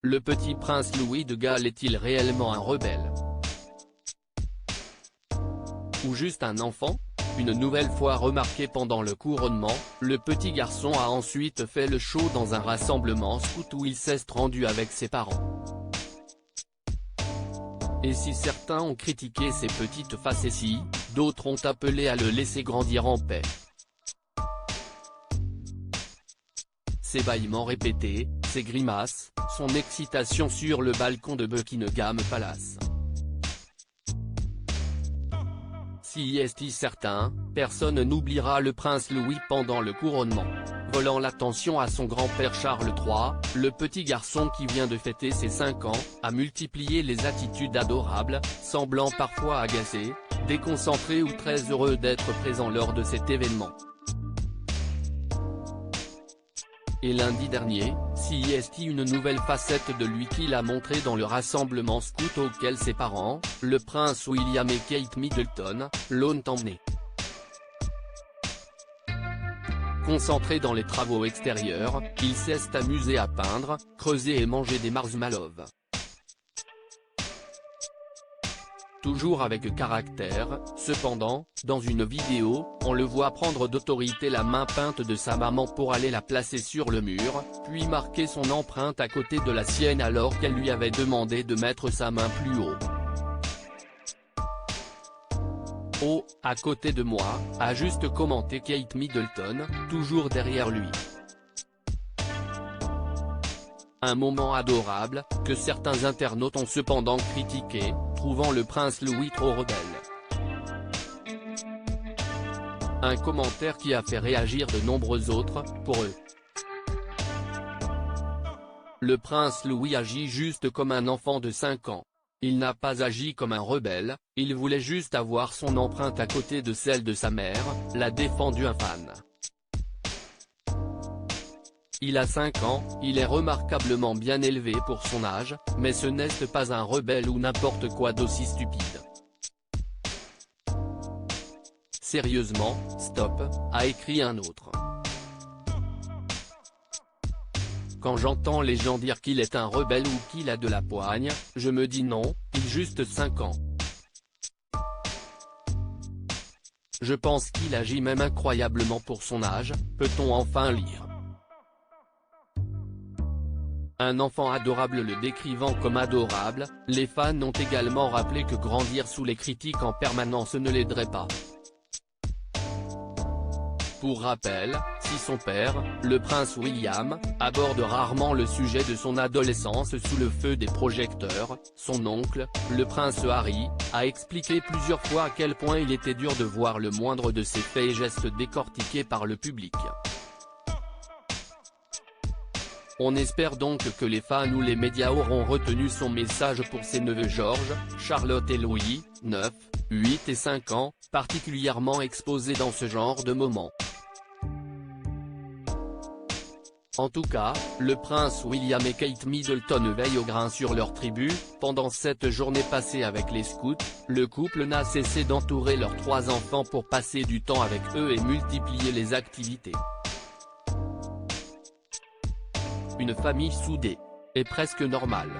Le petit prince Louis de Galles est-il réellement un rebelle? Ou juste un enfant? Une nouvelle fois remarqué pendant le couronnement, le petit garçon a ensuite fait le show dans un rassemblement scout où il s'est rendu avec ses parents. Et si certains ont critiqué ses petites facéties, d'autres ont appelé à le laisser grandir en paix. Ses bâillements répétés, ses grimaces, son excitation sur le balcon de Buckingham Palace. Si est certain, personne n'oubliera le prince Louis pendant le couronnement. Volant l'attention à son grand-père Charles III, le petit garçon qui vient de fêter ses 5 ans, a multiplié les attitudes adorables, semblant parfois agacé, déconcentré ou très heureux d'être présent lors de cet événement. Et lundi dernier, si est une nouvelle facette de lui qu'il a montré dans le rassemblement scout auquel ses parents, le prince William et Kate Middleton, l'ont emmené. Concentré dans les travaux extérieurs, il s'est amusé à peindre, creuser et manger des marshmallows. Toujours avec caractère, cependant, dans une vidéo, on le voit prendre d'autorité la main peinte de sa maman pour aller la placer sur le mur, puis marquer son empreinte à côté de la sienne alors qu'elle lui avait demandé de mettre sa main plus haut. Oh, à côté de moi, a juste commenté Kate Middleton, toujours derrière lui. Un moment adorable, que certains internautes ont cependant critiqué, trouvant le prince Louis trop rebelle. Un commentaire qui a fait réagir de nombreux autres, pour eux. Le prince Louis agit juste comme un enfant de 5 ans. Il n'a pas agi comme un rebelle, il voulait juste avoir son empreinte à côté de celle de sa mère, l'a défendu un fan. Il a 5 ans, il est remarquablement bien élevé pour son âge, mais ce n'est pas un rebelle ou n'importe quoi d'aussi stupide. Sérieusement, stop, a écrit un autre. Quand j'entends les gens dire qu'il est un rebelle ou qu'il a de la poigne, je me dis non, il a juste 5 ans. Je pense qu'il agit même incroyablement pour son âge, peut-on enfin lire. Un enfant adorable le décrivant comme adorable, les fans ont également rappelé que grandir sous les critiques en permanence ne l'aiderait pas. Pour rappel, si son père, le prince William, aborde rarement le sujet de son adolescence sous le feu des projecteurs, son oncle, le prince Harry, a expliqué plusieurs fois à quel point il était dur de voir le moindre de ses faits et gestes décortiqués par le public. On espère donc que les fans ou les médias auront retenu son message pour ses neveux George, Charlotte et Louis, 9, 8 et 5 ans, particulièrement exposés dans ce genre de moments. En tout cas, le prince William et Kate Middleton veillent au grain sur leur tribu. Pendant cette journée passée avec les scouts, le couple n'a cessé d'entourer leurs 3 enfants pour passer du temps avec eux et multiplier les activités. Une famille soudée. Et presque normale.